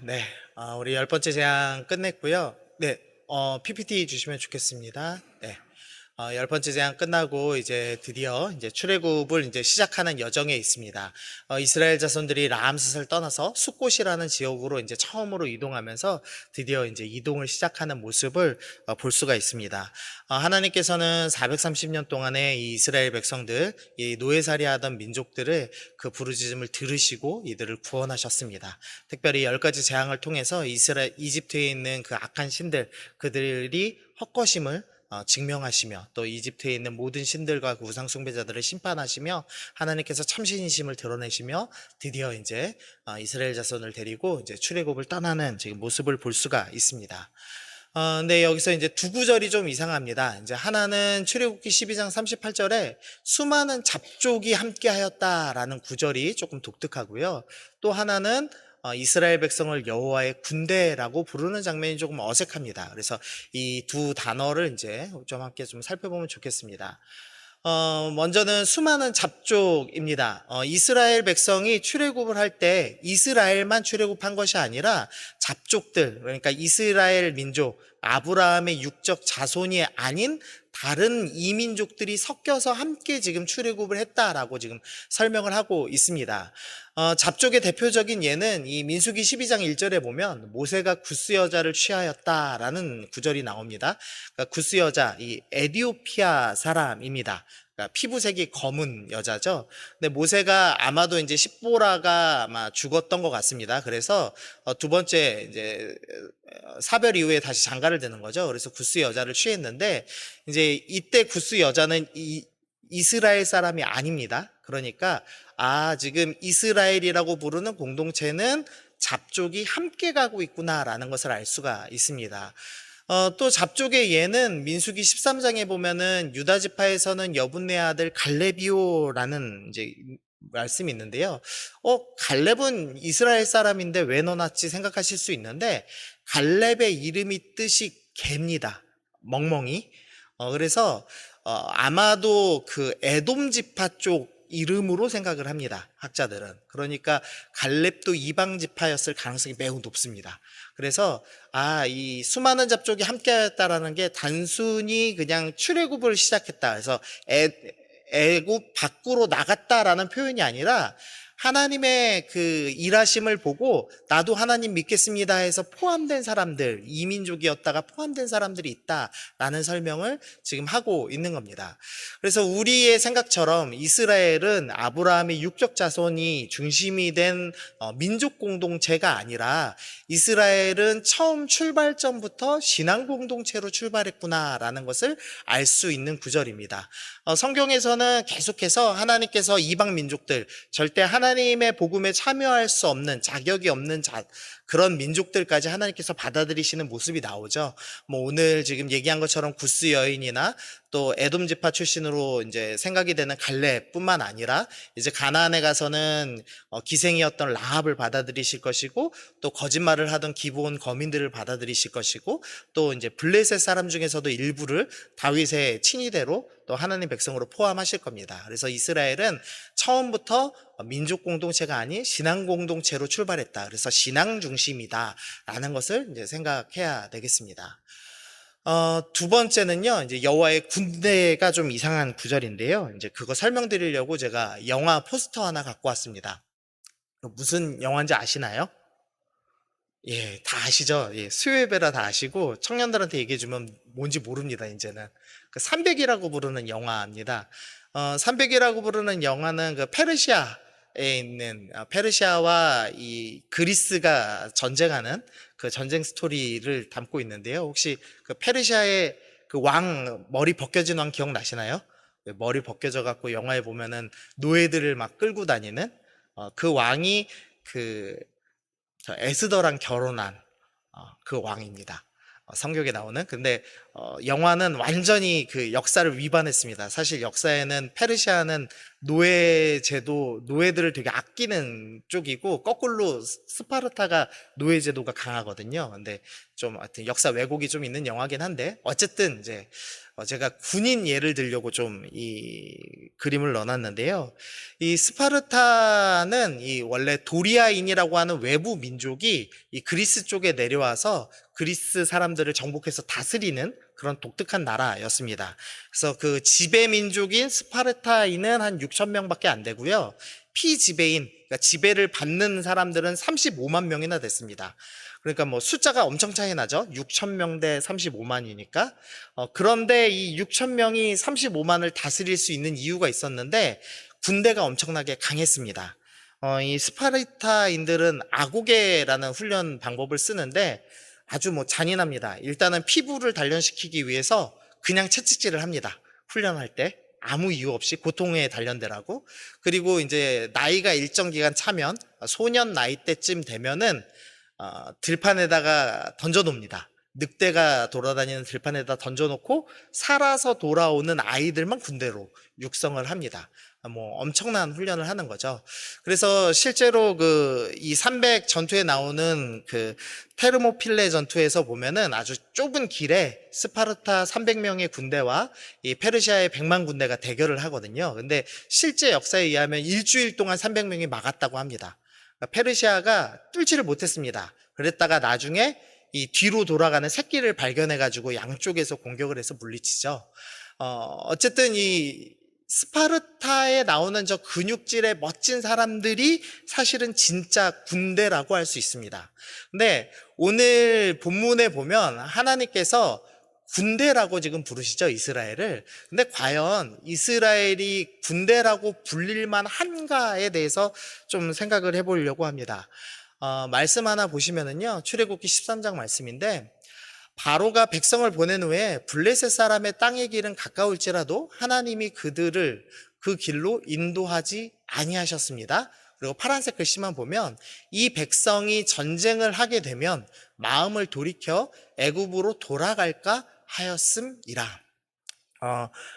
네. 우리 열 번째 제안 끝냈고요. 네. PPT 주시면 좋겠습니다. 네. 열 번째 제안 끝나고 이제 드디어 이제 출애굽을 이제 시작하는 여정에 있습니다. 이스라엘 자손들이 라암셋을 떠나서 숫곳이라는 지역으로 이제 처음으로 이동하면서 드디어 이제 이동을 시작하는 모습을 볼 수가 있습니다. 하나님께서는 430년 동안에 이 이스라엘 백성들, 이 노예살이하던 민족들을 그 부르짖음을 들으시고 이들을 구원하셨습니다. 특별히 10가지 재앙을 통해서 이집트에 있는 그 악한 신들, 그들이 헛것임을 증명하시며 또 이집트에 있는 모든 신들과 그 우상 숭배자들을 심판하시며 하나님께서 참신이심을 드러내시며 드디어 이제 이스라엘 자손을 데리고 이제 출애굽을 떠나는 지금 모습을 볼 수가 있습니다. 근데 여기서 이제 두 구절이 좀 이상합니다. 이제 하나는 출애굽기 12장 38절에 수많은 잡족이 함께하였다라는 구절이 조금 독특하고요. 또 하나는 이스라엘 백성을 여호와의 군대라고 부르는 장면이 조금 어색합니다. 그래서 이 두 단어를 이제 좀 함께 좀 살펴보면 좋겠습니다. 먼저는 수많은 잡족입니다. 이스라엘 백성이 출애굽을 할 때 이스라엘만 출애굽한 것이 아니라 잡족들, 그러니까 이스라엘 민족, 아브라함의 육적 자손이 아닌 다른 이민족들이 섞여서 함께 지금 출애굽을 했다라고 지금 설명을 하고 있습니다. 잡족의 대표적인 예는 이 민수기 12장 1절에 보면 모세가 구스 여자를 취하였다라는 구절이 나옵니다. 그러니까 구스 여자, 이 에디오피아 사람입니다. 그러니까 피부색이 검은 여자죠. 근데 모세가 아마도 이제 십보라가 아마 죽었던 것 같습니다. 그래서 두 번째 이제 사별 이후에 다시 장가를 드는 거죠. 그래서 구스 여자를 취했는데 이제 이때 구스 여자는 이스라엘 사람이 아닙니다. 그러니까 지금 이스라엘이라고 부르는 공동체는 잡족이 함께 가고 있구나라는 것을 알 수가 있습니다. 또 잡족의 예는 민수기 13장에 보면은 유다 지파에서는 여분네 아들 갈렙이요라는 이제 말씀이 있는데요. 갈렙은 이스라엘 사람인데 왜 넣어놨지 생각하실 수 있는데 갈렙의 이름이 뜻이 개입니다. 멍멍이. 그래서 아마도 그 에돔 지파 쪽 이름으로 생각을 합니다. 학자들은. 그러니까 갈렙도 이방 지파였을 가능성이 매우 높습니다. 그래서 이 수많은 잡족이 함께하였다라는 게 단순히 그냥 출애굽을 시작했다. 그래서 애굽 밖으로 나갔다라는 표현이 아니라 하나님의 그 일하심을 보고 나도 하나님 믿겠습니다 해서 포함된 사람들, 이민족이었다가 포함된 사람들이 있다라는 설명을 지금 하고 있는 겁니다. 그래서 우리의 생각처럼 이스라엘은 아브라함의 육적 자손이 중심이 된 민족 공동체가 아니라 이스라엘은 처음 출발점부터 신앙 공동체로 출발했구나라는 것을 알 수 있는 구절입니다. 성경에서는 계속해서 하나님께서 이방 민족들, 절대 하나님의 복음에 참여할 수 없는, 자격이 없는 그런 민족들까지 하나님께서 받아들이시는 모습이 나오죠. 뭐 오늘 지금 얘기한 것처럼 구스 여인이나 또 에돔 지파 출신으로 이제 생각이 되는 갈렙뿐만 아니라 이제 가나안에 가서는 기생이었던 라합을 받아들이실 것이고 또 거짓말을 하던 기브온 거민들을 받아들이실 것이고 또 이제 블레셋 사람 중에서도 일부를 다윗의 친위대로 또 하나님 백성으로 포함하실 겁니다. 그래서 이스라엘은 처음부터 민족 공동체가 아닌 신앙 공동체로 출발했다. 그래서 신앙 중심이다라는 것을 이제 생각해야 되겠습니다. 두 번째는요, 이제 여호와의 군대가 좀 이상한 구절인데요. 이제 그거 설명드리려고 제가 영화 포스터 하나 갖고 왔습니다. 무슨 영화인지 아시나요? 예, 다 아시죠? 예, 수요예배라 다 아시고 청년들한테 얘기해주면 뭔지 모릅니다, 이제는. 그 300이라고 부르는 영화입니다. 300이라고 부르는 영화는 그 페르시아에 있는 페르시아와 이 그리스가 전쟁하는 그 전쟁 스토리를 담고 있는데요. 혹시 그 페르시아의 그 왕 머리 벗겨진 왕 기억나시나요? 머리 벗겨져 갖고 영화에 보면은 노예들을 막 끌고 다니는 그 왕이 그 에스더랑 결혼한 그 왕입니다. 성경에 나오는. 근데 영화는 완전히 그 역사를 위반했습니다. 사실 역사에는 페르시아는 노예 제도, 노예들을 되게 아끼는 쪽이고 거꾸로 스파르타가 노예 제도가 강하거든요. 근데 좀 하여튼 역사 왜곡이 좀 있는 영화긴 한데 어쨌든 이제 제가 군인 예를 들려고 좀 이 그림을 넣어놨는데요. 이 스파르타는 이 원래 도리아인이라고 하는 외부 민족이 이 그리스 쪽에 내려와서 그리스 사람들을 정복해서 다스리는 그런 독특한 나라였습니다. 그래서 그 지배 민족인 스파르타인은 한 6천 명밖에 안 되고요. 피지배인, 그러니까 지배를 받는 사람들은 35만 명이나 됐습니다. 그러니까 뭐 숫자가 엄청 차이 나죠. 6천 명 대 35만이니까. 그런데 이 6천 명이 35만을 다스릴 수 있는 이유가 있었는데 군대가 엄청나게 강했습니다. 이 스파르타인들은 아고게라는 훈련 방법을 쓰는데 아주 뭐 잔인합니다. 일단은 피부를 단련시키기 위해서 그냥 채찍질을 합니다. 훈련할 때. 아무 이유 없이 고통에 단련되라고. 그리고 이제 나이가 일정 기간 차면 소년 나이 때쯤 되면은 들판에다가 던져놓습니다. 늑대가 돌아다니는 들판에다 던져놓고 살아서 돌아오는 아이들만 군대로 육성을 합니다. 뭐 엄청난 훈련을 하는 거죠. 그래서 실제로 이 300 전투에 나오는 그 테르모필레 전투에서 보면은 아주 좁은 길에 스파르타 300명의 군대와 이 페르시아의 100만 군대가 대결을 하거든요. 근데 실제 역사에 의하면 일주일 동안 300명이 막았다고 합니다. 그러니까 페르시아가 뚫지를 못했습니다. 그랬다가 나중에 이 뒤로 돌아가는 새끼를 발견해가지고 양쪽에서 공격을 해서 물리치죠. 어쨌든 이 스파르타에 나오는 저 근육질의 멋진 사람들이 사실은 진짜 군대라고 할 수 있습니다. 근데 오늘 본문에 보면 하나님께서 군대라고 지금 부르시죠, 이스라엘을. 근데 과연 이스라엘이 군대라고 불릴만 한가에 대해서 좀 생각을 해보려고 합니다. 말씀 하나 보시면은요, 출애굽기 13장 말씀인데, 바로가 백성을 보낸 후에 블레셋 사람의 땅의 길은 가까울지라도 하나님이 그들을 그 길로 인도하지 아니하셨습니다. 그리고 파란색 글씨만 보면 이 백성이 전쟁을 하게 되면 마음을 돌이켜 애굽으로 돌아갈까 하였음이라.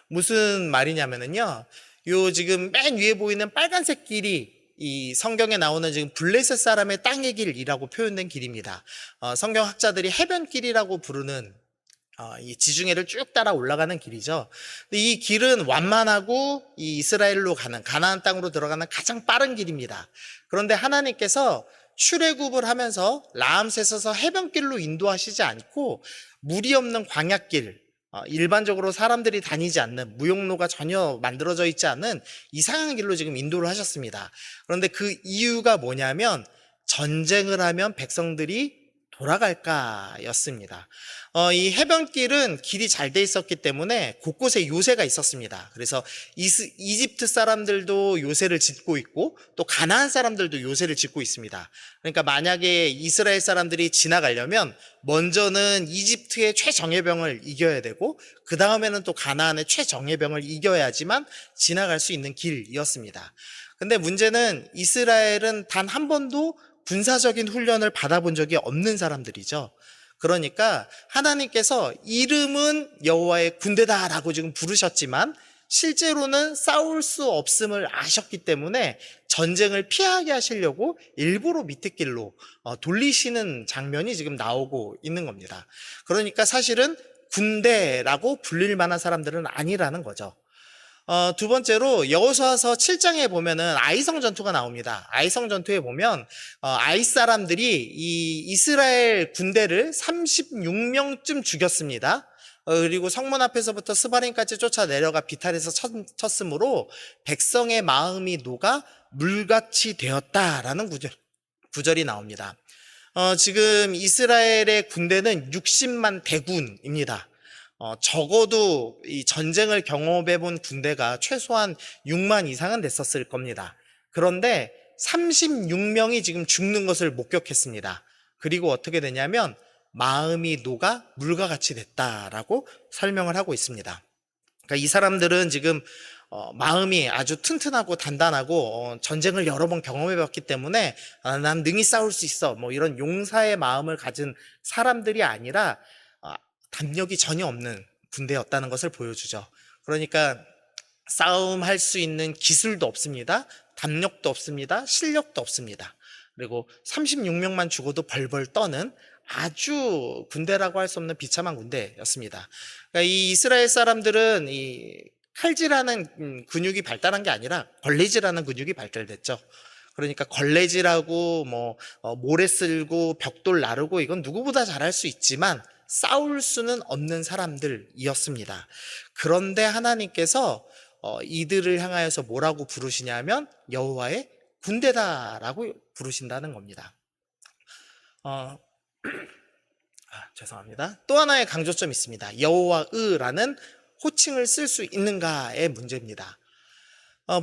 무슨 말이냐면은요, 요 지금 맨 위에 보이는 빨간색 길이 이 성경에 나오는 지금 블레셋 사람의 땅의 길이라고 표현된 길입니다. 성경학자들이 해변길이라고 부르는 이 지중해를 쭉 따라 올라가는 길이죠. 근데 이 길은 완만하고 이 이스라엘로 가는 가나안 땅으로 들어가는 가장 빠른 길입니다. 그런데 하나님께서 출애굽을 하면서 라암셋에서 해변길로 인도하시지 않고 물이 없는 광야길, 일반적으로 사람들이 다니지 않는 무용로가 전혀 만들어져 있지 않은 이상한 길로 지금 인도를 하셨습니다. 그런데 그 이유가 뭐냐면 전쟁을 하면 백성들이 돌아갈까였습니다. 이 해변길은 길이 잘 돼 있었기 때문에 곳곳에 요새가 있었습니다. 그래서 이집트 사람들도 요새를 짓고 있고 또 가나안 사람들도 요새를 짓고 있습니다. 그러니까 만약에 이스라엘 사람들이 지나가려면 먼저는 이집트의 최정예병을 이겨야 되고 그 다음에는 또 가나안의 최정예병을 이겨야지만 지나갈 수 있는 길이었습니다. 근데 문제는 이스라엘은 단 한 번도 군사적인 훈련을 받아본 적이 없는 사람들이죠. 그러니까 하나님께서 이름은 여호와의 군대다라고 지금 부르셨지만 실제로는 싸울 수 없음을 아셨기 때문에 전쟁을 피하게 하시려고 일부러 밑에 길로 돌리시는 장면이 지금 나오고 있는 겁니다. 그러니까 사실은 군대라고 불릴 만한 사람들은 아니라는 거죠. 두 번째로 여호수아서 7장에 보면은 아이성 전투가 나옵니다. 아이성 전투에 보면 아이 사람들이 이 이스라엘 군대를 36명쯤 죽였습니다. 그리고 성문 앞에서부터 스바림까지 쫓아 내려가 비탈에서 쳤으므로 백성의 마음이 녹아 물같이 되었다라는 구절이 나옵니다. 지금 이스라엘의 군대는 60만 대군입니다. 적어도 이 전쟁을 경험해 본 군대가 최소한 6만 이상은 됐었을 겁니다. 그런데 36명이 지금 죽는 것을 목격했습니다. 그리고 어떻게 되냐면 마음이 녹아 물과 같이 됐다라고 설명을 하고 있습니다. 그러니까 이 사람들은 지금 마음이 아주 튼튼하고 단단하고 전쟁을 여러 번 경험해 봤기 때문에 난 능히 싸울 수 있어 뭐 이런 용사의 마음을 가진 사람들이 아니라 담력이 전혀 없는 군대였다는 것을 보여주죠. 그러니까 싸움할 수 있는 기술도 없습니다. 담력도 없습니다. 실력도 없습니다. 그리고 36명만 죽어도 벌벌 떠는 아주 군대라고 할 수 없는 비참한 군대였습니다. 그러니까 이 이스라엘 사람들은 이 칼질하는 근육이 발달한 게 아니라 걸레질하는 근육이 발달됐죠. 그러니까 걸레질하고 모래 쓸고 벽돌 나르고 이건 누구보다 잘할 수 있지만 싸울 수는 없는 사람들이었습니다. 그런데 하나님께서 이들을 향하여서 뭐라고 부르시냐면 여호와의 군대다라고 부르신다는 겁니다. 죄송합니다. 또 하나의 강조점이 있습니다. 여호와의라는 호칭을 쓸 수 있는가의 문제입니다.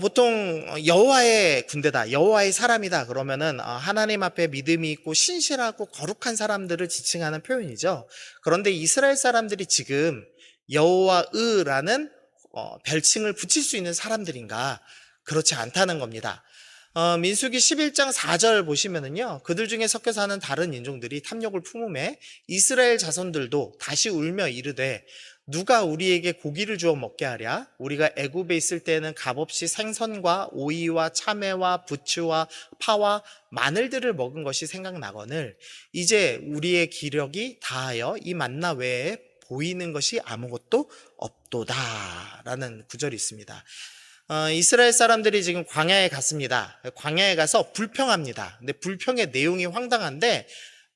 보통 여호와의 군대다, 여호와의 사람이다 그러면은 하나님 앞에 믿음이 있고 신실하고 거룩한 사람들을 지칭하는 표현이죠. 그런데 이스라엘 사람들이 지금 여호와의라는 별칭을 붙일 수 있는 사람들인가? 그렇지 않다는 겁니다. 민수기 11장 4절 보시면은요, 그들 중에 섞여 사는 다른 인종들이 탐욕을 품음에 이스라엘 자손들도 다시 울며 이르되 누가 우리에게 고기를 주어 먹게 하랴? 우리가 애굽에 있을 때는 값없이 생선과 오이와 참외와 부추와 파와 마늘들을 먹은 것이 생각나거늘 이제 우리의 기력이 다하여 이 만나 외에 보이는 것이 아무것도 없도다 라는 구절이 있습니다. 이스라엘 사람들이 지금 광야에 갔습니다. 광야에 가서 불평합니다. 근데 불평의 내용이 황당한데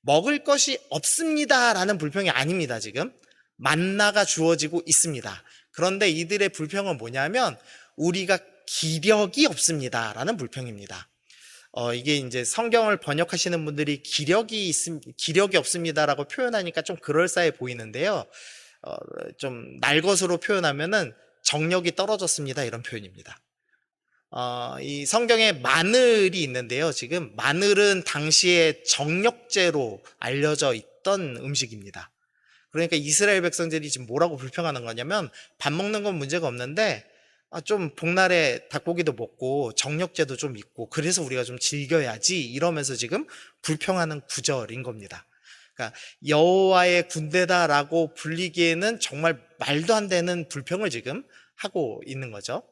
먹을 것이 없습니다 라는 불평이 아닙니다. 지금 만나가 주어지고 있습니다. 그런데 이들의 불평은 뭐냐면 우리가 기력이 없습니다 라는 불평입니다. 이게 이제 성경을 번역하시는 분들이 기력이 없습니다라고 표현하니까 좀 그럴싸해 보이는데요. 좀 날것으로 표현하면은 정력이 떨어졌습니다 이런 표현입니다. 이 성경에 마늘이 있는데요. 지금 마늘은 당시에 정력제로 알려져 있던 음식입니다. 그러니까 이스라엘 백성들이 지금 뭐라고 불평하는 거냐면 밥 먹는 건 문제가 없는데 좀 복날에 닭고기도 먹고 정력제도 좀 있고 그래서 우리가 좀 즐겨야지 이러면서 지금 불평하는 구절인 겁니다. 그러니까 여호와의 군대다라고 불리기에는 정말 말도 안 되는 불평을 지금 하고 있는 거죠.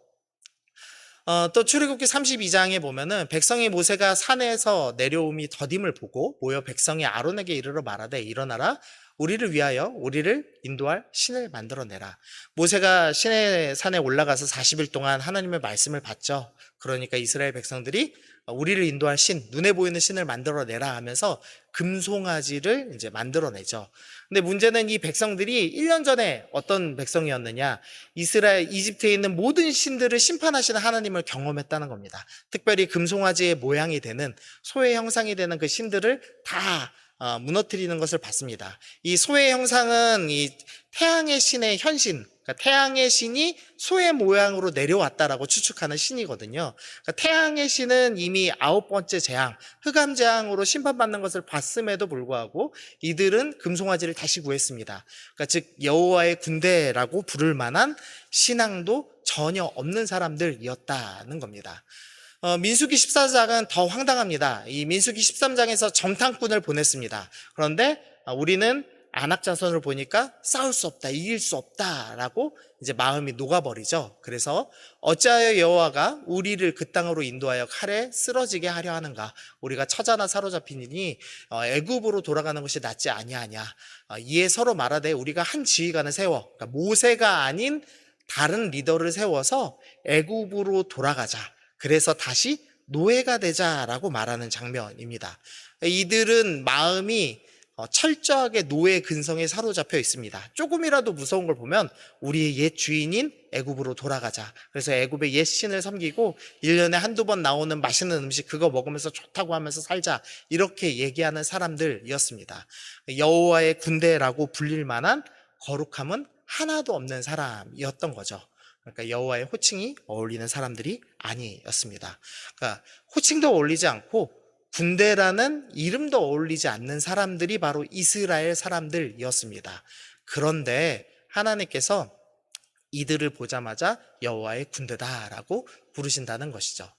또 출애굽기 32장에 보면은 백성이 모세가 산에서 내려옴이 더딤을 보고 모여 백성이 아론에게 이르러 말하되 일어나라 우리를 위하여 우리를 인도할 신을 만들어내라. 모세가 시내 산에 올라가서 40일 동안 하나님의 말씀을 받죠. 그러니까 이스라엘 백성들이 우리를 인도할 신, 눈에 보이는 신을 만들어내라 하면서 금송아지를 이제 만들어내죠. 근데 문제는 이 백성들이 1년 전에 어떤 백성이었느냐? 이집트에 있는 모든 신들을 심판하시는 하나님을 경험했다는 겁니다. 특별히 금송아지의 모양이 되는 소의 형상이 되는 그 신들을 다 무너뜨리는 것을 봤습니다. 이 소의 형상은 이 태양의 신의 현신, 그러니까 태양의 신이 소의 모양으로 내려왔다라고 추측하는 신이거든요. 그러니까 태양의 신은 이미 9번째 재앙, 흑암 재앙으로 심판받는 것을 봤음에도 불구하고 이들은 금송아지를 다시 구했습니다. 그러니까 즉 여호와의 군대라고 부를 만한 신앙도 전혀 없는 사람들이었다는 겁니다. 민수기 14장은 더 황당합니다. 이 민수기 13장에서 정탐꾼을 보냈습니다. 그런데 우리는 안악 자손을 보니까 싸울 수 없다, 이길 수 없다라고 이제 마음이 녹아버리죠. 그래서 어찌하여 여호와가 우리를 그 땅으로 인도하여 칼에 쓰러지게 하려 하는가? 우리가 처자나 사로잡히니 애굽으로 돌아가는 것이 낫지 아니하냐? 이에 서로 말하되 우리가 한 지휘관을 세워, 그러니까 모세가 아닌 다른 리더를 세워서 애굽으로 돌아가자. 그래서 다시 노예가 되자라고 말하는 장면입니다. 이들은 마음이 철저하게 노예 근성에 사로잡혀 있습니다. 조금이라도 무서운 걸 보면 우리의 옛 주인인 애굽으로 돌아가자. 그래서 애굽의 옛 신을 섬기고 1년에 한두 번 나오는 맛있는 음식 그거 먹으면서 좋다고 하면서 살자. 이렇게 얘기하는 사람들이었습니다. 여호와의 군대라고 불릴 만한 거룩함은 하나도 없는 사람이었던 거죠. 그러니까 여호와의 호칭이 어울리는 사람들이 아니었습니다. 그러니까 호칭도 어울리지 않고 군대라는 이름도 어울리지 않는 사람들이 바로 이스라엘 사람들이었습니다. 그런데 하나님께서 이들을 보자마자 여호와의 군대다라고 부르신다는 것이죠.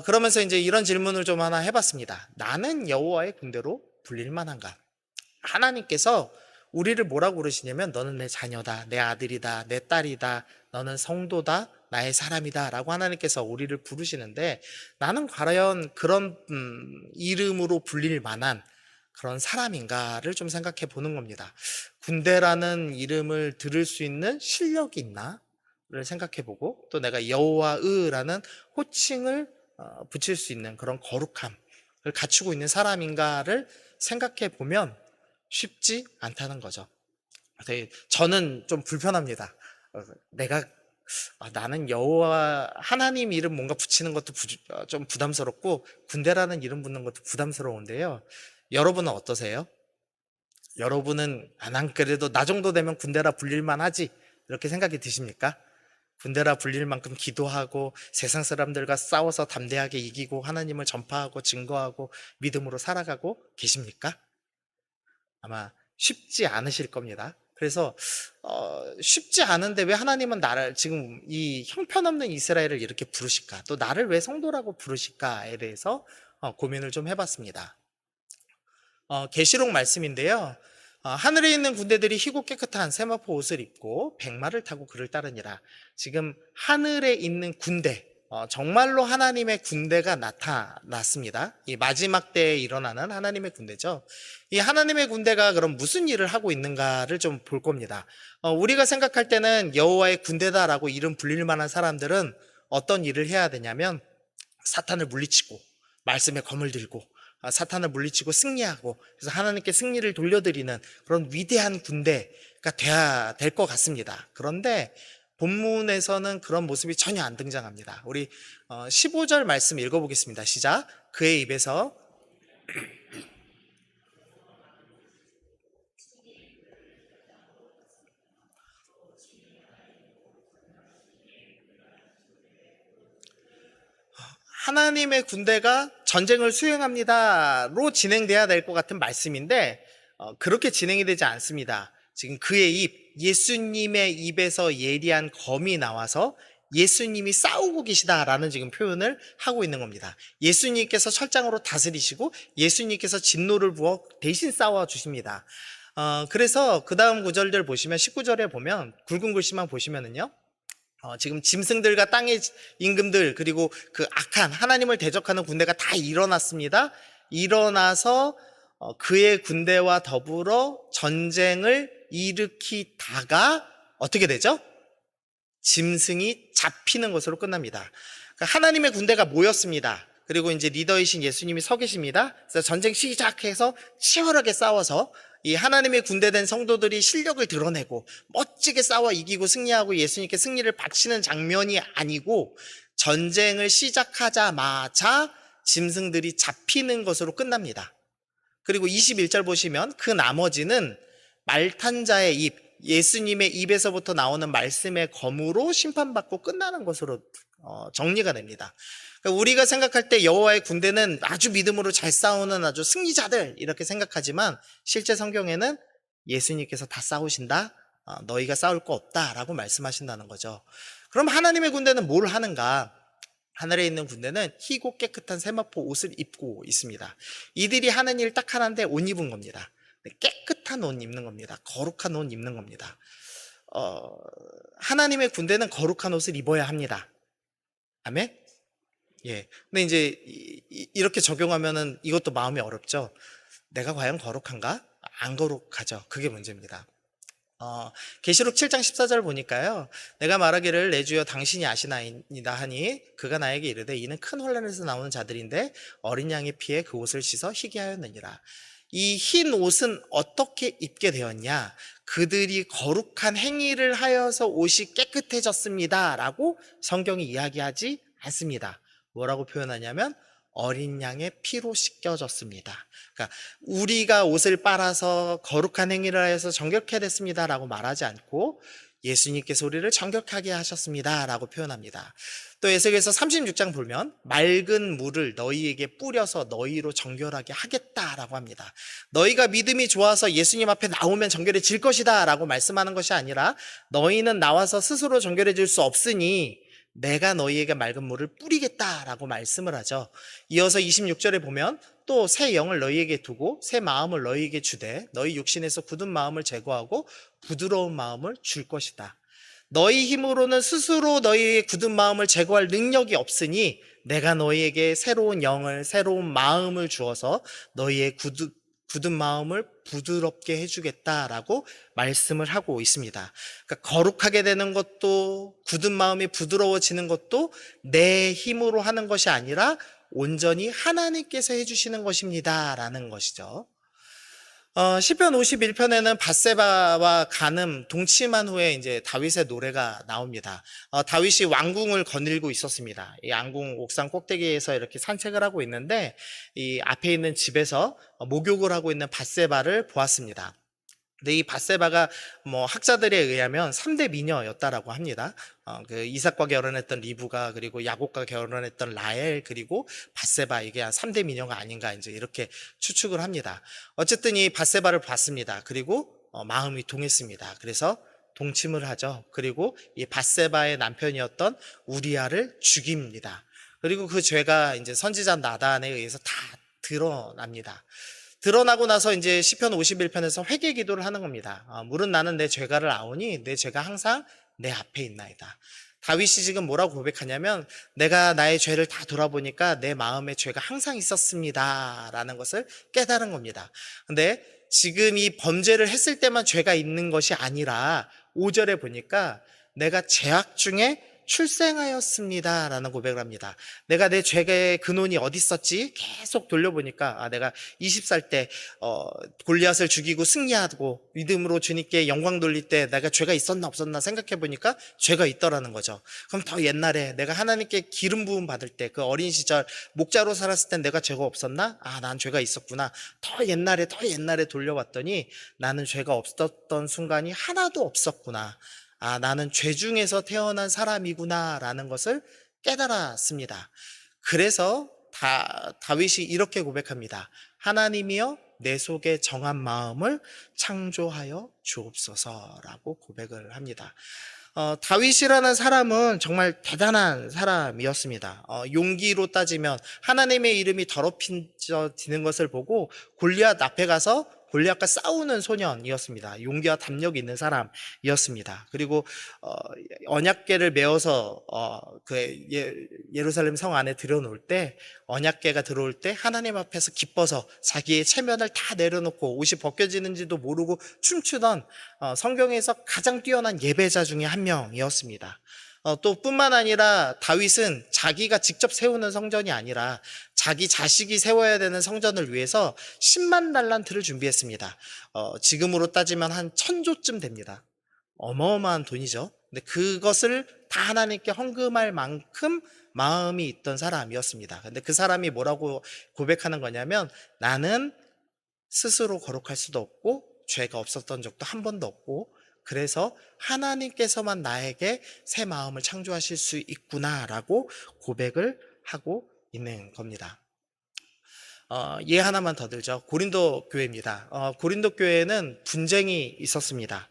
그러면서 이제 이런 질문을 좀 하나 해봤습니다. 나는 여호와의 군대로 불릴 만한가? 하나님께서 우리를 뭐라고 부르시냐면 너는 내 자녀다, 내 아들이다, 내 딸이다, 너는 성도다, 나의 사람이다 라고 하나님께서 우리를 부르시는데, 나는 과연 그런 이름으로 불릴 만한 그런 사람인가를 좀 생각해 보는 겁니다. 군대라는 이름을 들을 수 있는 실력이 있나를 생각해 보고, 또 내가 여호와의라는 호칭을 붙일 수 있는 그런 거룩함을 갖추고 있는 사람인가를 생각해 보면 쉽지 않다는 거죠. 저는 좀 불편합니다. 내가 나는 여호와 하나님 이름 뭔가 붙이는 것도 좀 부담스럽고, 군대라는 이름 붙는 것도 부담스러운데요. 여러분은 어떠세요? 여러분은 난 그래도 나 정도 되면 군대라 불릴만 하지, 이렇게 생각이 드십니까? 군대라 불릴 만큼 기도하고 세상 사람들과 싸워서 담대하게 이기고 하나님을 전파하고 증거하고 믿음으로 살아가고 계십니까? 아마 쉽지 않으실 겁니다. 그래서 쉽지 않은데 왜 하나님은 나를 지금 이 형편없는 이스라엘을 이렇게 부르실까? 또 나를 왜 성도라고 부르실까에 대해서 고민을 좀 해봤습니다. 계시록 말씀인데요. 하늘에 있는 군대들이 희고 깨끗한 세마포 옷을 입고 백마를 타고 그를 따르니라. 지금 하늘에 있는 군대, 정말로 하나님의 군대가 나타났습니다. 이 마지막 때에 일어나는 하나님의 군대죠. 이 하나님의 군대가 그럼 무슨 일을 하고 있는가를 좀 볼 겁니다. 우리가 생각할 때는 여호와의 군대다라고 이름 불릴 만한 사람들은 어떤 일을 해야 되냐면, 사탄을 물리치고 말씀의 검을 들고 사탄을 물리치고 승리하고, 그래서 하나님께 승리를 돌려드리는 그런 위대한 군대가 돼야 될 것 같습니다. 그런데 본문에서는 그런 모습이 전혀 안 등장합니다. 우리 15절 말씀 읽어보겠습니다. 시작. 그의 입에서 하나님의 군대가 전쟁을 수행합니다로 진행돼야 될 것 같은 말씀인데, 그렇게 진행이 되지 않습니다. 지금 그의 입, 예수님의 입에서 예리한 검이 나와서 예수님이 싸우고 계시다라는 지금 표현을 하고 있는 겁니다. 예수님께서 철장으로 다스리시고 예수님께서 진노를 부어 대신 싸워 주십니다. 그래서 그 다음 구절들 보시면, 19절에 보면 굵은 글씨만 보시면은요, 지금 짐승들과 땅의 임금들, 그리고 그 악한 하나님을 대적하는 군대가 다 일어났습니다. 일어나서 그의 군대와 더불어 전쟁을 일으키다가 어떻게 되죠? 짐승이 잡히는 것으로 끝납니다. 그러니까 하나님의 군대가 모였습니다. 그리고 이제 리더이신 예수님이 서 계십니다. 그래서 전쟁 시작해서 치열하게 싸워서 이 하나님의 군대된 성도들이 실력을 드러내고 멋지게 싸워 이기고 승리하고 예수님께 승리를 바치는 장면이 아니고, 전쟁을 시작하자마자 짐승들이 잡히는 것으로 끝납니다. 그리고 21절 보시면 그 나머지는 말탄 자의 입, 예수님의 입에서부터 나오는 말씀의 검으로 심판받고 끝나는 것으로 정리가 됩니다. 그러니까 우리가 생각할 때 여호와의 군대는 아주 믿음으로 잘 싸우는 아주 승리자들 이렇게 생각하지만, 실제 성경에는 예수님께서 다 싸우신다, 너희가 싸울 거 없다라고 말씀하신다는 거죠. 그럼 하나님의 군대는 뭘 하는가? 하늘에 있는 군대는 희고 깨끗한 세마포 옷을 입고 있습니다. 이들이 하는 일 딱 하나인데 옷 입은 겁니다. 깨끗한 옷 입는 겁니다. 거룩한 옷 입는 겁니다. 하나님의 군대는 거룩한 옷을 입어야 합니다. 아멘? 예. 근데 이제 이렇게 적용하면은 이것도 마음이 어렵죠. 내가 과연 거룩한가? 안 거룩하죠. 그게 문제입니다. 계시록 7장 14절 보니까요, 내가 말하기를 내 주여 당신이 아시나이다 하니 그가 나에게 이르되 이는 큰 혼란에서 나오는 자들인데 어린 양의 피에 그 옷을 씻어 희게 하였느니라. 이 흰 옷은 어떻게 입게 되었냐? 그들이 거룩한 행위를 하여서 옷이 깨끗해졌습니다 라고 성경이 이야기하지 않습니다. 뭐라고 표현하냐면 어린 양의 피로 씻겨졌습니다. 그러니까 우리가 옷을 빨아서 거룩한 행위를 하여서 정결케 됐습니다 라고 말하지 않고, 예수님께서 우리를 정결하게 하셨습니다 라고 표현합니다. 또 에스겔서 36장 보면 맑은 물을 너희에게 뿌려서 너희로 정결하게 하겠다라고 합니다. 너희가 믿음이 좋아서 예수님 앞에 나오면 정결해질 것이다 라고 말씀하는 것이 아니라, 너희는 나와서 스스로 정결해질 수 없으니 내가 너희에게 맑은 물을 뿌리겠다라고 말씀을 하죠. 이어서 26절에 보면 또 새 영을 너희에게 두고 새 마음을 너희에게 주되 너희 육신에서 굳은 마음을 제거하고 부드러운 마음을 줄 것이다. 너희 힘으로는 스스로 너희의 굳은 마음을 제거할 능력이 없으니 내가 너희에게 새로운 영을, 새로운 마음을 주어서 너희의 굳은 마음을 부드럽게 해주겠다라고 말씀을 하고 있습니다. 그러니까 거룩하게 되는 것도, 굳은 마음이 부드러워지는 것도 내 힘으로 하는 것이 아니라 온전히 하나님께서 해주시는 것입니다라는 것이죠. 시편 51편에는 밧세바와 간음 동침한 후에 이제 다윗의 노래가 나옵니다. 다윗이 왕궁을 거닐고 있었습니다. 이 왕궁 옥상 꼭대기에서 이렇게 산책을 하고 있는데 이 앞에 있는 집에서 목욕을 하고 있는 밧세바를 보았습니다. 근데 이 밧세바가 뭐 학자들에 의하면 3대 미녀였다라고 합니다. 그 이삭과 결혼했던 리브가, 그리고 야곱과 결혼했던 라헬, 그리고 밧세바, 이게 한 3대 미녀가 아닌가 이제 이렇게 추측을 합니다. 어쨌든 이 밧세바를 봤습니다. 그리고 마음이 동했습니다. 그래서 동침을 하죠. 그리고 이 밧세바의 남편이었던 우리아를 죽입니다. 그리고 그 죄가 이제 선지자 나단에 의해서 다 드러납니다. 드러나고 나서 이제 시편 51편에서 회개 기도를 하는 겁니다. 물은 나는 내 죄가를 아오니 내 죄가 항상 내 앞에 있나이다. 다윗이 지금 뭐라고 고백하냐면 내가 나의 죄를 다 돌아보니까 내 마음에 죄가 항상 있었습니다 라는 것을 깨달은 겁니다. 근데 지금 이 범죄를 했을 때만 죄가 있는 것이 아니라 5절에 보니까 내가 죄악 중에 출생하였습니다 라는 고백을 합니다. 내가 내 죄의 근원이 어디 있었지? 계속 돌려보니까 내가 20살 때 골리앗을 죽이고 승리하고 믿음으로 주님께 영광 돌릴 때 내가 죄가 있었나 없었나 생각해보니까 죄가 있더라는 거죠. 그럼 더 옛날에 내가 하나님께 기름 부음 받을 때 그 어린 시절 목자로 살았을 땐 내가 죄가 없었나? 난 죄가 있었구나. 더 옛날에 돌려봤더니 나는 죄가 없었던 순간이 하나도 없었구나. 나는 죄 중에서 태어난 사람이구나 라는 것을 깨달았습니다. 그래서 다윗이 이렇게 고백합니다. 하나님이여 내 속에 정한 마음을 창조하여 주옵소서라고 고백을 합니다. 다윗이라는 사람은 정말 대단한 사람이었습니다. 용기로 따지면 하나님의 이름이 더럽혀지는 것을 보고 골리앗 앞에 가서 골리앗과 싸우는 소년이었습니다. 용기와 담력이 있는 사람이었습니다. 그리고 언약궤를 메어서 예루살렘 성 안에 들여놓을 때, 언약궤가 들어올 때 하나님 앞에서 기뻐서 자기의 체면을 다 내려놓고 옷이 벗겨지는지도 모르고 춤추던 성경에서 가장 뛰어난 예배자 중에 한 명이었습니다. 또 뿐만 아니라 다윗은 자기가 직접 세우는 성전이 아니라 자기 자식이 세워야 되는 성전을 위해서 10만 달란트를 준비했습니다. 지금으로 따지면 한 1,000조쯤 됩니다. 어마어마한 돈이죠. 근데 그것을 다 하나님께 헌금할 만큼 마음이 있던 사람이었습니다. 근데 그 사람이 뭐라고 고백하는 거냐면 나는 스스로 거룩할 수도 없고 죄가 없었던 적도 한 번도 없고 그래서 하나님께서만 나에게 새 마음을 창조하실 수 있구나라고 고백을 하고 있는 겁니다. 예 하나만 더 들죠. 고린도 교회입니다. 고린도 교회는 분쟁이 있었습니다.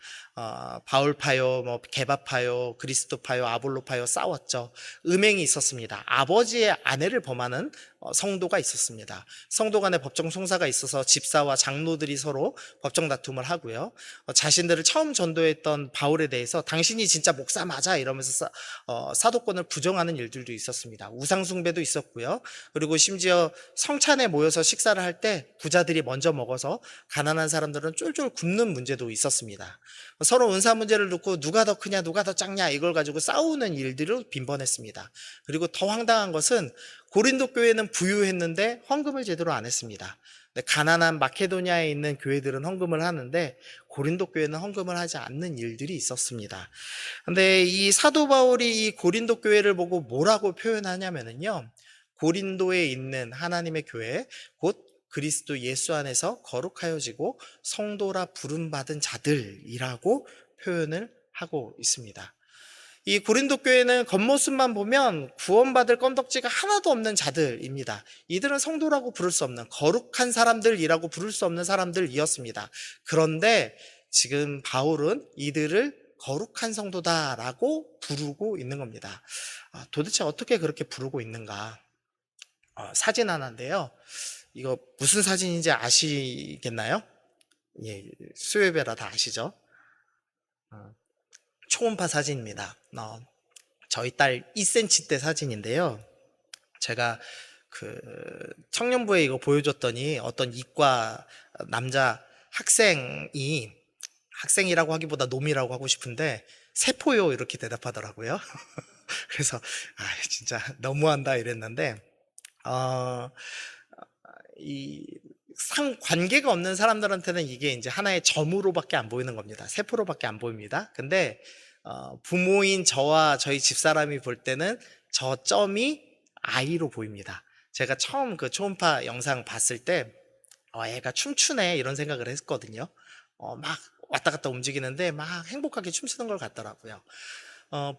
바울파요, 게바파요, 그리스도파요, 아볼로파요 싸웠죠. 음행이 있었습니다. 아버지의 아내를 범하는 성도가 있었습니다. 성도 간의 법정 송사가 있어서 집사와 장로들이 서로 법정 다툼을 하고요. 자신들을 처음 전도했던 바울에 대해서 당신이 진짜 목사 맞아 이러면서 사도권을 부정하는 일들도 있었습니다. 우상숭배도 있었고요. 그리고 심지어 성찬에 모여서 식사를 할 때 부자들이 먼저 먹어서 가난한 사람들은 쫄쫄 굶는 문제도 있었습니다. 서로 은사 문제를 놓고 누가 더 크냐 누가 더 작냐 이걸 가지고 싸우는 일들을 빈번했습니다. 그리고 더 황당한 것은 고린도 교회는 부유했는데 헌금을 제대로 안 했습니다. 가난한 마케도니아에 있는 교회들은 헌금을 하는데 고린도 교회는 헌금을 하지 않는 일들이 있었습니다. 근데 이 사도 바울이 이 고린도 교회를 보고 뭐라고 표현하냐면요. 고린도에 있는 하나님의 교회 곧 그리스도 예수 안에서 거룩하여지고 성도라 부름받은 자들이라고 표현을 하고 있습니다. 이 고린도 교회는 겉모습만 보면 구원받을 건덕지가 하나도 없는 자들입니다. 이들은 성도라고 부를 수 없는 거룩한 사람들이라고 부를 수 없는 사람들이었습니다. 그런데 지금 바울은 이들을 거룩한 성도다라고 부르고 있는 겁니다. 도대체 어떻게 그렇게 부르고 있는가? 사진 하나인데요. 이거 무슨 사진인지 아시겠나요? 예, 수요예배라 다 아시죠? 어, 초음파 사진입니다. 저희 딸 2cm 때 사진인데요. 제가 그 청년부에 이거 보여줬더니 어떤 이과 남자 학생이라고 하기보다 놈이라고 하고 싶은데 세포요 이렇게 대답하더라고요. 그래서 진짜 너무한다 이랬는데 어, 이 상관계가 없는 사람들한테는 이게 이제 하나의 점으로밖에 안 보이는 겁니다. 세포로밖에 안 보입니다. 근데 부모인 저와 저희 집사람이 볼 때는 저 점이 아이로 보입니다. 제가 처음 그 초음파 영상 봤을 때 애가 춤추네 이런 생각을 했거든요. 막 왔다 갔다 움직이는데 막 행복하게 춤추는 걸 같더라고요.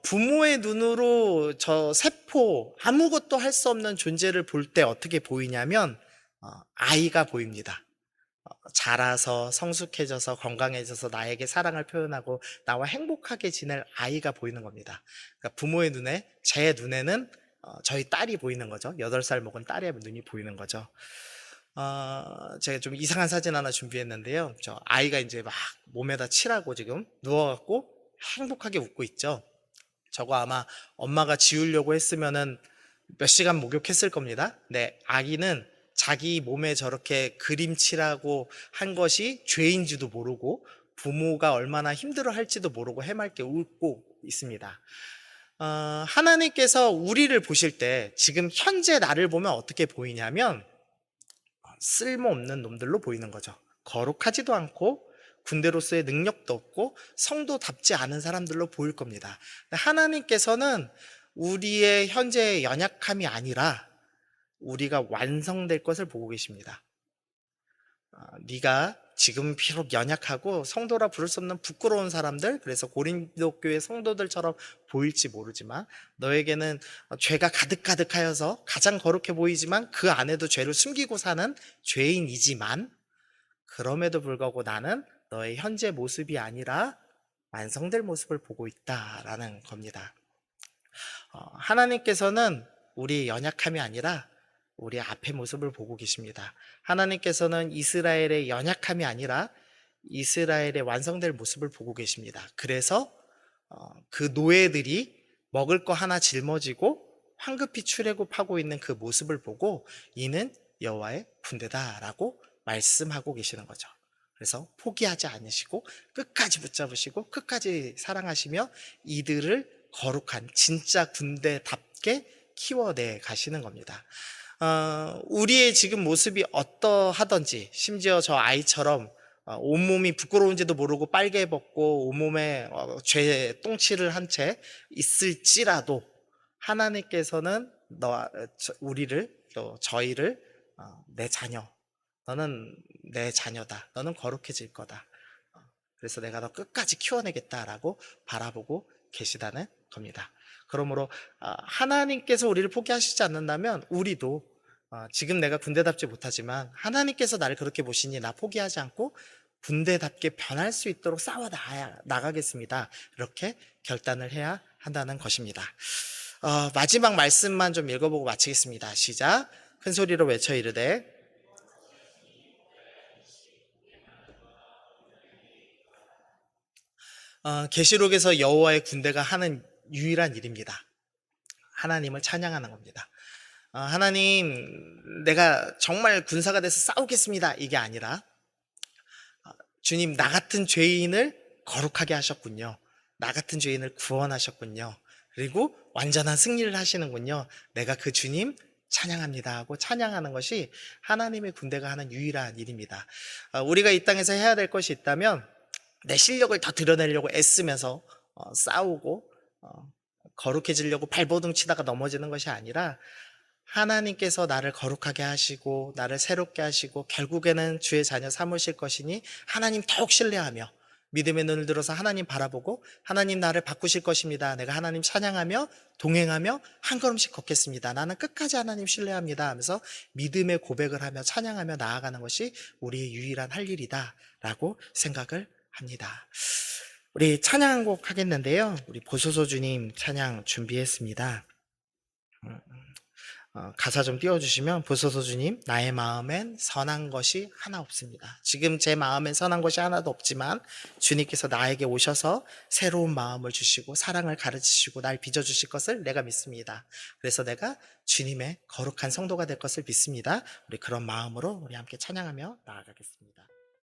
부모의 눈으로 저 세포 아무것도 할 수 없는 존재를 볼 때 어떻게 보이냐면 아이가 보입니다. 자라서 성숙해져서 건강해져서 나에게 사랑을 표현하고 나와 행복하게 지낼 아이가 보이는 겁니다. 그러니까 부모의 눈에, 제 눈에는 저희 딸이 보이는 거죠. 8살 먹은 딸의 눈이 보이는 거죠. 제가 좀 이상한 사진 하나 준비했는데요. 저 아이가 이제 막 몸에다 칠하고 지금 누워갖고 행복하게 웃고 있죠. 저거 아마 엄마가 지우려고 했으면은 몇 시간 목욕했을 겁니다. 네, 아기는 자기 몸에 저렇게 그림칠하고 한 것이 죄인지도 모르고 부모가 얼마나 힘들어 할지도 모르고 해맑게 웃고 있습니다. 하나님께서 우리를 보실 때 지금 현재 나를 보면 어떻게 보이냐면 쓸모없는 놈들로 보이는 거죠. 거룩하지도 않고 군대로서의 능력도 없고 성도답지 않은 사람들로 보일 겁니다. 하나님께서는 우리의 현재의 연약함이 아니라 우리가 완성될 것을 보고 계십니다. 네가 지금 비록 연약하고 성도라 부를 수 없는 부끄러운 사람들, 그래서 고린도 교회 성도들처럼 보일지 모르지만 너에게는 죄가 가득가득하여서 가장 거룩해 보이지만 그 안에도 죄를 숨기고 사는 죄인이지만 그럼에도 불구하고 나는 너의 현재 모습이 아니라 완성될 모습을 보고 있다라는 겁니다. 하나님께서는 우리의 연약함이 아니라 우리 앞의 모습을 보고 계십니다. 하나님께서는 이스라엘의 연약함이 아니라 이스라엘의 완성될 모습을 보고 계십니다. 그래서 그 노예들이 먹을 거 하나 짊어지고 황급히 출애굽하고 있는 그 모습을 보고 이는 여호와의 군대다라고 말씀하고 계시는 거죠. 그래서 포기하지 않으시고 끝까지 붙잡으시고 끝까지 사랑하시며 이들을 거룩한 진짜 군대답게 키워내 가시는 겁니다. 우리의 지금 모습이 어떠하든지 심지어 저 아이처럼 온몸이 부끄러운지도 모르고 빨개 벗고 온몸에 죄 똥칠을 한 채 있을지라도 하나님께서는 우리를 또 저희를 내 자녀, 너는 내 자녀다, 너는 거룩해질 거다, 그래서 내가 너 끝까지 키워내겠다라고 바라보고 계시다는 겁니다. 그러므로 하나님께서 우리를 포기하시지 않는다면 우리도 지금 내가 군대답지 못하지만 하나님께서 나를 그렇게 보시니 나 포기하지 않고 군대답게 변할 수 있도록 싸워 나가겠습니다. 이렇게 결단을 해야 한다는 것입니다. 마지막 말씀만 좀 읽어보고 마치겠습니다. 시작. 큰 소리로 외쳐 이르되 계시록에서 여호와의 군대가 하는 유일한 일입니다. 하나님을 찬양하는 겁니다. 하나님, 내가 정말 군사가 돼서 싸우겠습니다. 이게 아니라 주님, 나 같은 죄인을 거룩하게 하셨군요. 나 같은 죄인을 구원하셨군요. 그리고 완전한 승리를 하시는군요. 내가 그 주님 찬양합니다 하고 찬양하는 것이 하나님의 군대가 하는 유일한 일입니다. 우리가 이 땅에서 해야 될 것이 있다면 내 실력을 더 드러내려고 애쓰면서 싸우고 거룩해지려고 발버둥 치다가 넘어지는 것이 아니라 하나님께서 나를 거룩하게 하시고 나를 새롭게 하시고 결국에는 주의 자녀 삼으실 것이니 하나님 더욱 신뢰하며 믿음의 눈을 들어서 하나님 바라보고 하나님 나를 바꾸실 것입니다. 내가 하나님 찬양하며 동행하며 한 걸음씩 걷겠습니다. 나는 끝까지 하나님 신뢰합니다 하면서 믿음의 고백을 하며 찬양하며 나아가는 것이 우리의 유일한 할 일이다 라고 생각을 합니다. 우리 찬양 한 곡 하겠는데요. 우리 보소서 주님 찬양 준비했습니다. 가사 좀 띄워주시면 부소서주님 나의 마음엔 선한 것이 하나 없습니다. 지금 제 마음엔 선한 것이 하나도 없지만 주님께서 나에게 오셔서 새로운 마음을 주시고 사랑을 가르치시고 날 빚어주실 것을 내가 믿습니다. 그래서 내가 주님의 거룩한 성도가 될 것을 믿습니다. 우리 그런 마음으로 우리 함께 찬양하며 나아가겠습니다.